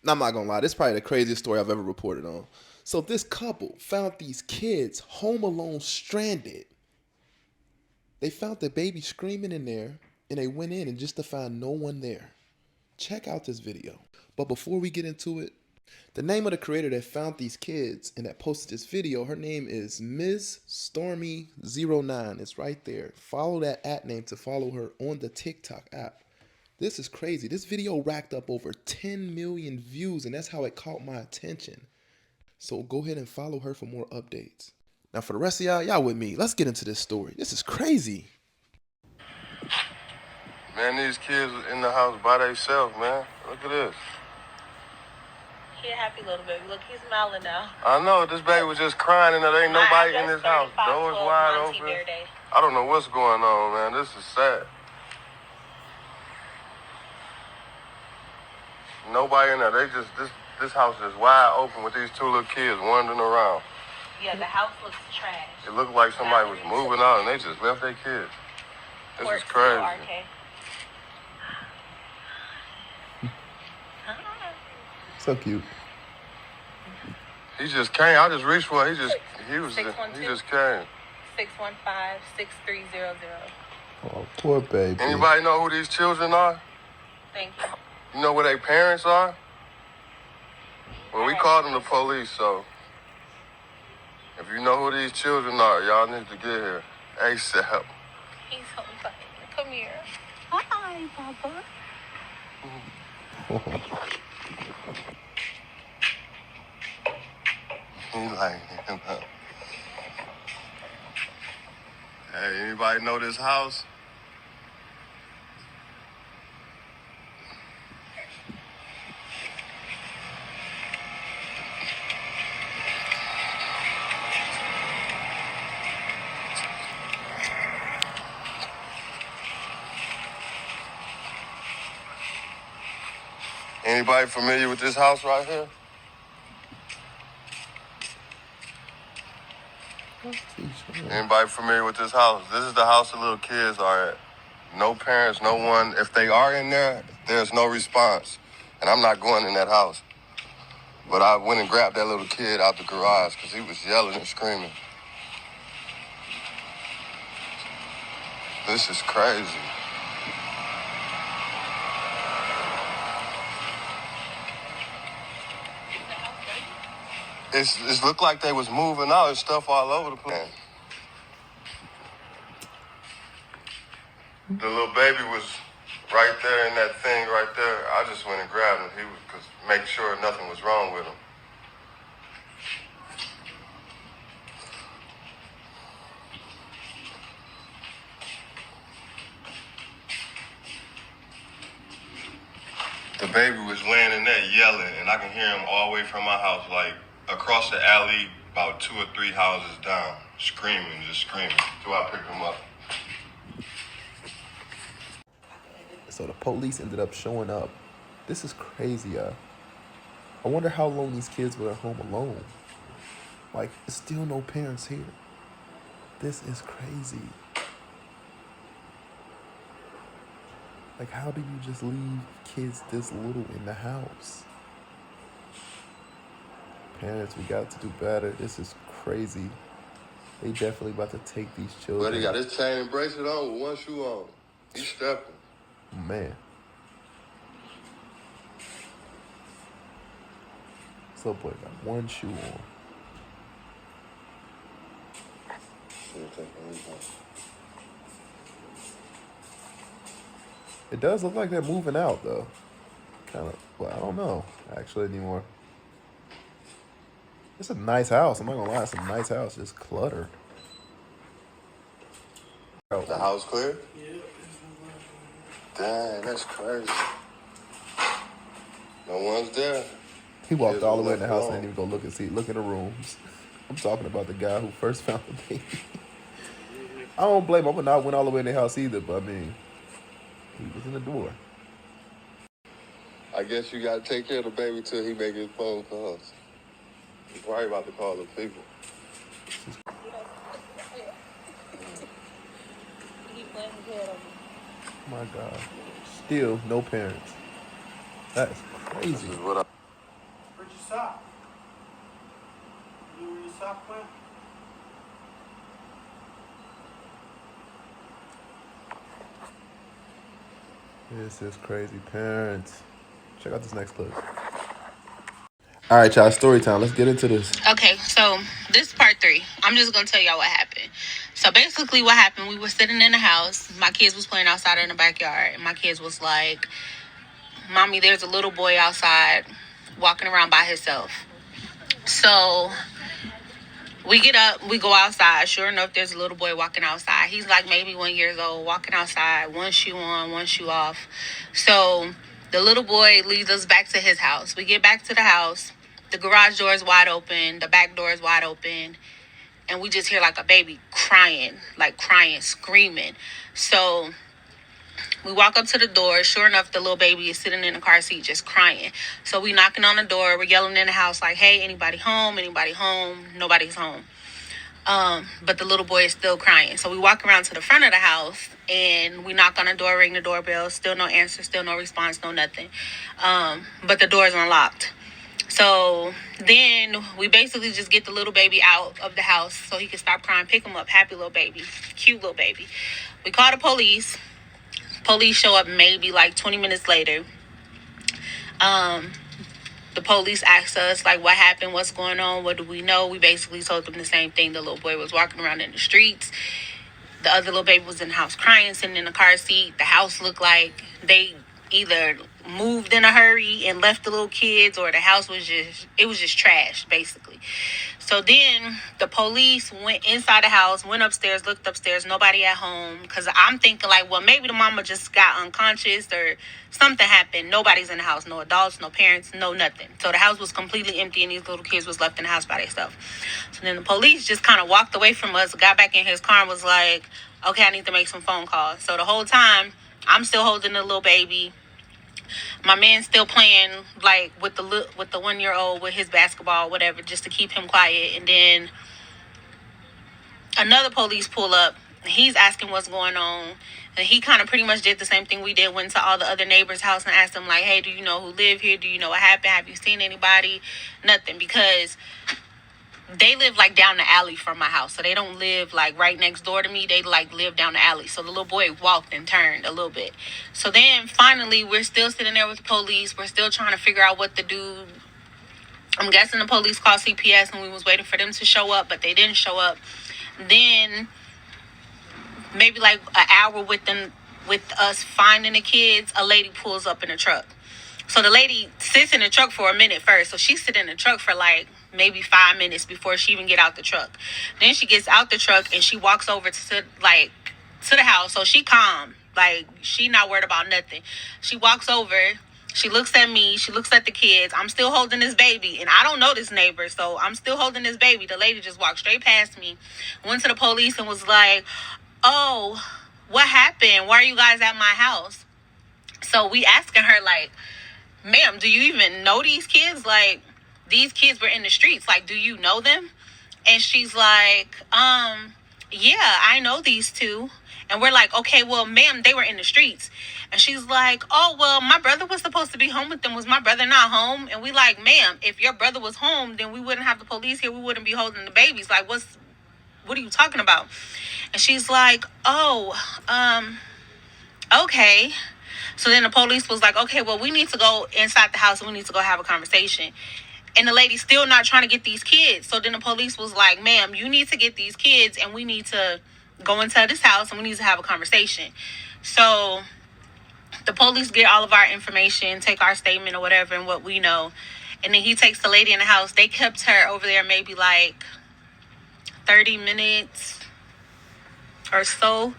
I'm not gonna lie, this is probably the craziest story I've ever reported on. So this couple found these kids home alone, stranded. They found the baby screaming in there, and they went in and just to find no one there. Check out this video. But before we get into it, the name of the creator that found these kids and that posted this video, her name is Ms. Stormy09. It's right there. Follow that name to follow her on the TikTok app. This is crazy. This video racked up over 10 million views, and that's how it caught my attention. So go ahead and follow her for more updates. Now for the rest of y'all with me. Let's get into this story. This is crazy. Man, these kids in the house by themselves, man. Look at this. He a happy little baby. Look, he's smiling now. I know, this baby was just crying and there ain't nobody in this house. Doors wide open. I don't know what's going on, man. This is sad. Nobody in there. This house is wide open with these two little kids wandering around. Yeah, the house looks trash. It looked like somebody was moving out and they just left their kids. This is crazy. So cute. He just came. I just reached for it. He just came. 615-6300. Oh, poor baby. Anybody know who these children are? Thank you. You know where their parents are? Well, we called them the police, so if you know who these children are, y'all need to get here ASAP. He's so funny. Come here. Hi, Papa. He like, hey, anybody know this house? Anybody familiar with this house right here? Anybody familiar with this house? This is the house the little kids are at. No parents, no one. If they are in there, there's no response. And I'm not going in that house. But I went and grabbed that little kid out the garage because he was yelling and screaming. This is crazy. It looked like they was moving out. There's stuff all over the place. The little baby was right there in that thing right there. I just went and grabbed him. He was cause make sure nothing was wrong with him. The baby was laying in there yelling, and I can hear him all the way from my house, like across the alley, about 2 or 3 houses down, screaming, just screaming, till I picked him up. So the police ended up showing up. This is crazy, y'all. I wonder how long these kids were at home alone. Like, there's still no parents here. This is crazy. Like, how do you just leave kids this little in the house? Parents, we got to do better. This is crazy. They definitely about to take these children. But he got his chain and bracelet on with one shoe on. He's stepping. Man. This little boy got one shoe on. It does look like they're moving out, though. Kind of, well, I don't know, actually, anymore. It's a nice house. I'm not gonna lie, it's a nice house. Just cluttered. The house clear? Yeah. Dang, that's crazy. No one's there. He walked all the way in the house and didn't even go look in the rooms. I'm talking about the guy who first found the baby. I don't blame him. I would not went all the way in the house either, but I mean, he was in the door. I guess you gotta take care of the baby till he make his phone calls. He's probably about to call the people. Oh my God. Still no parents. That is crazy. This is what sock. You know where your sock went? This is crazy parents. Check out this next clip. All right, y'all, story time. Let's get into this. Okay, so this is part 3. I'm just going to tell y'all what happened. So basically what happened, we were sitting in the house. My kids was playing outside in the backyard. And my kids was like, Mommy, there's a little boy outside walking around by himself. So we get up, we go outside. Sure enough, there's a little boy walking outside. He's like maybe 1 year old, walking outside, one shoe on, one shoe off. So the little boy leads us back to his house. We get back to the house. The garage door is wide open. The back door is wide open. And we just hear like a baby crying, screaming. So we walk up to the door. Sure enough, the little baby is sitting in the car seat just crying. So we knocking on the door. We're yelling in the house like, hey, anybody home? Anybody home? Nobody's home. But the little boy is still crying. So we walk around to the front of the house and we knock on the door, ring the doorbell. Still no answer, still no response, no nothing. But the door is unlocked. So then we basically just get the little baby out of the house so he can stop crying, pick him up. Happy little baby, cute little baby. We call the police. Police show up maybe like 20 minutes later. The police asked us, like, what happened? What's going on? What do we know? We basically told them the same thing. The little boy was walking around in the streets. The other little baby was in the house crying, sitting in the car seat. The house looked like they either moved in a hurry and left the little kids, or the house was just trash, basically. So then the police went inside the house, went upstairs, looked upstairs, nobody at home. Because I'm thinking like, well, maybe the mama just got unconscious or something happened. Nobody's in the house, no adults, no parents, no nothing. So the house was completely empty and these little kids was left in the house by themselves. So then the police just kind of walked away from us, got back in his car and was like, okay, I need to make some phone calls. So the whole time, I'm still holding the little baby. My man's still playing like with the 1 year old with his basketball, whatever, just to keep him quiet. And then another police pull up. He's asking what's going on. And he kind of pretty much did the same thing we did. Went to all the other neighbors' house and asked them like, hey, do you know who live here? Do you know what happened? Have you seen anybody? Nothing, because they live like down the alley from my house. So they don't live like right next door to me. They like live down the alley. So the little boy walked and turned a little bit. So then finally we're still sitting there with the police. We're still trying to figure out what to do. I'm guessing the police called CPS and we was waiting for them to show up, but they didn't show up. Then maybe like an hour with us finding the kids, a lady pulls up in a truck. So the lady sits in the truck for a minute first. So she's sitting in the truck for like maybe 5 minutes before she even get out the truck. Then she gets out the truck and she walks over to the house. So she calm, like she not worried about nothing. She walks over, she looks at me, she looks at the kids. I'm still holding this baby and I don't know this neighbor, so I'm still holding this baby. The lady just walked straight past me, went to the police and was like, oh, what happened? Why are you guys at my house? So we asking her like, ma'am, do you even know these kids? Like, these kids were in the streets. Like, do you know them? And she's like, yeah, I know these two. And we're like, okay, well, ma'am, they were in the streets. And she's like, oh, well, my brother was supposed to be home with them. Was my brother not home? And we like, ma'am, if your brother was home, then we wouldn't have the police here. We wouldn't be holding the babies. Like, what are you talking about? And she's like, oh, okay. So then the police was like, okay, well, we need to go inside the house and we need to go have a conversation. And the lady's still not trying to get these kids. So then the police was like, ma'am, you need to get these kids and we need to go into this house and we need to have a conversation. So the police get all of our information, take our statement or whatever and what we know. And then he takes the lady in the house. They kept her over there maybe like 30 minutes or so.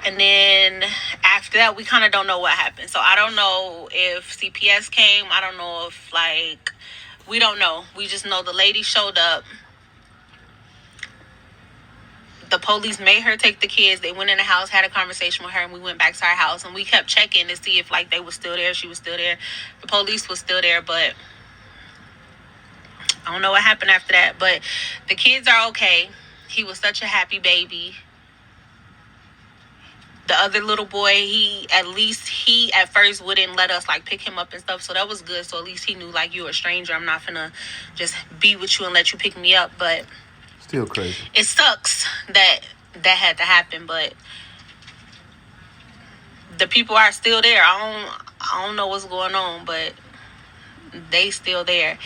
And then after that, we kind of don't know what happened. So I don't know if CPS came. I don't know if we don't know. We just know the lady showed up. The police made her take the kids. They went in the house, had a conversation with her, and we went back to our house. And we kept checking to see if they were still there. She was still there. The police was still there, but I don't know what happened after that. But the kids are okay. He was such a happy baby. The other little boy, he at first wouldn't let us like pick him up and stuff, so that was good. So at least he knew like, you're a stranger, I'm not finna just be with you and let you pick me up. But Still crazy. it sucks that had to happen, but the people are still there. I don't know what's going on, but they still there.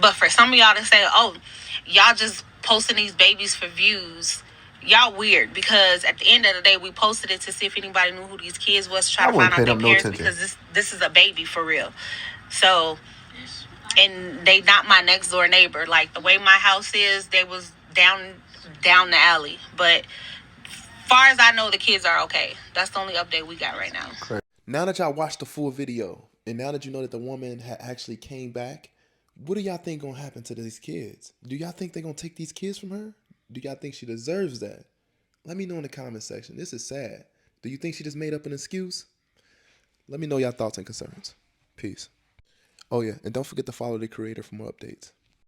But for some of y'all to say, oh, y'all just posting these babies for views, y'all weird, because at the end of the day, we posted it to see if anybody knew who these kids was, to try to find out their parents, because this is a baby for real. So, and they not my next door neighbor. Like, the way my house is, they was down the alley. But far as I know, the kids are okay. That's the only update we got right now. Now that y'all watched the full video, and now that you know that the woman actually came back, what do y'all think gonna happen to these kids? Do y'all think they're gonna take these kids from her? Do y'all think she deserves that? Let me know in the comment section. This is sad. Do you think she just made up an excuse? Let me know y'all thoughts and concerns. Peace. Oh yeah, and don't forget to follow the creator for more updates.